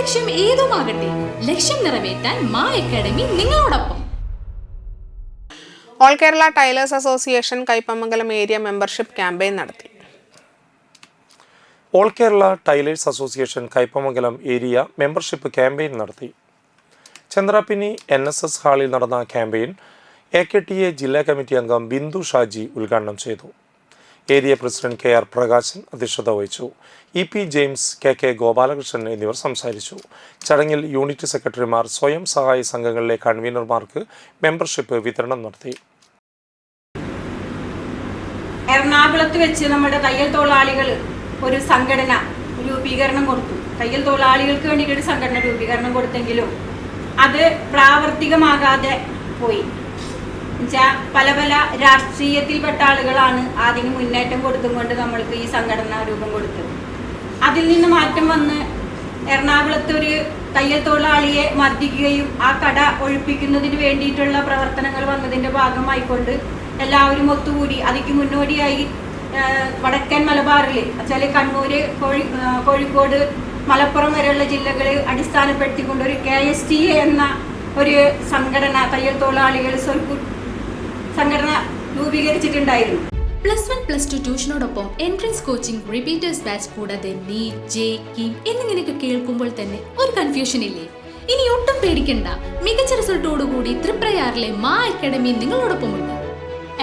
ലക്ഷ്യം ഏതുമാകട്ടെ, ലക്ഷ്യം നിറവേറ്റാൻ മാ അക്കാഡമി നിങ്ങളോടൊപ്പം. All Kerala tailors association Kaipamangalam area membership campaign നടത്തി. All Kerala tailors association Kaipamangalam area membership campaign നടത്തി. ചന്ദ്രാപിന്നി NSS ഹാളിൽ നടന്ന ക്യാമ്പയിൻ AKTA ജില്ലാ കമ്മിറ്റി അംഗം ബിന്ദു ഷാജി ഉദ്ഘാടനം ചെയ്തു. ഏരിയ പ്രസിഡന്റ് KR പ്രകാശൻ അധ്യക്ഷത വഹിച്ചു. EP ജെയിംസ്, KK ഗോപാലകൃഷ്ണൻ എന്നിവർ സംസാരിച്ചു. ചടങ്ങിൽ യൂണിറ്റ് സെക്രട്ടറിമാർ, സ്വയം സഹായ സംഘങ്ങളിലെ കൺവീനർമാർക്ക് മെമ്പർഷിപ്പ് വിതരണം നടത്തി. എറണാകുളത്ത് വെച്ച് നമ്മുടെ തയ്യൽ തൊഴിലാളികൾ ഒരു സംഘടന രൂപീകരണം കൊടുത്തു. തയ്യൽ തൊഴിലാളികൾക്ക് വേണ്ടിയിട്ട് ഒരു സംഘടന രൂപീകരണം കൊടുത്തെങ്കിലും അത് പ്രാവർത്തികമാകാതെ പോയി. പല പല രാഷ്ട്രീയത്തിൽപ്പെട്ട ആളുകളാണ് ആദ്യം മുന്നേറ്റം കൊടുത്തുകൊണ്ട് നമ്മൾക്ക് ഈ സംഘടന രൂപം കൊടുത്തത്. അതിൽ നിന്ന് മാറ്റം വന്ന് എറണാകുളത്ത് ഒരു തയ്യൽ തൊഴിലാളിയെ മർദ്ദിക്കുകയും ആ കട ഒഴിപ്പിക്കുന്നതിന് വേണ്ടിയിട്ടുള്ള പ്രവർത്തനങ്ങൾ വന്നതിൻ്റെ ഭാഗമായിക്കൊണ്ട് എല്ലാവരും ഒത്തുകൂടി അതിക്ക് മുന്നോടിയായി വടക്കൻ മലബാറിൽ വെച്ചാൽ കണ്ണൂര്, കോഴിക്കോട്, മലപ്പുറം വരെയുള്ള ജില്ലകളിൽ അടിസ്ഥാനപ്പെടുത്തിക്കൊണ്ട് ഒരു KSTA എന്ന ഒരു സംഘടന, തയ്യൽ തൊഴിലാളികൾ സംഘടന രൂപീകരിച്ചിട്ടുണ്ടായിരുന്നു. +1, +2 ട്യൂഷനോടൊപ്പം എൻട്രൻസ് കോച്ചിങ്, റിപ്പീറ്റേഴ്സ് ബാച്ച് കൂടാതെ NEET, JEE, KEAM എന്നിങ്ങനെയൊക്കെ കേൾക്കുമ്പോൾ തന്നെ ഒരു കൺഫ്യൂഷൻ ഇല്ലേ? ഇനി ഒട്ടും പേടിക്കണ്ട. മികച്ച റിസൾട്ടോടുകൂടി തൃപ്രയാറിലെ മാ അക്കാഡമി നിങ്ങളോടൊപ്പമുണ്ട്.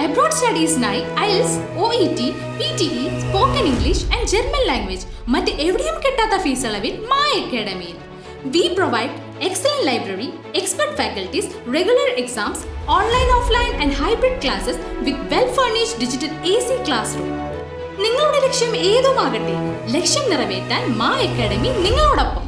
അബ്രോഡ് സ്റ്റഡീസിനായി IELTS, OET, PTE, spoken English and German language മറ്റ് എവിടെയും കിട്ടാത്ത ഫീസ് അളവിൽ മാ അക്കാഡമിയിൽ. We provide excellent library, expert faculties, regular exams, online, offline and hybrid classes with well-furnished digital AC classroom. നിങ്ങളുടെ ലക്ഷ്യം ഏതുമാകട്ടെ, ലക്ഷ്യം നിറവേറ്റാൻ മാ അക്കാഡമി നിങ്ങളോടൊപ്പം.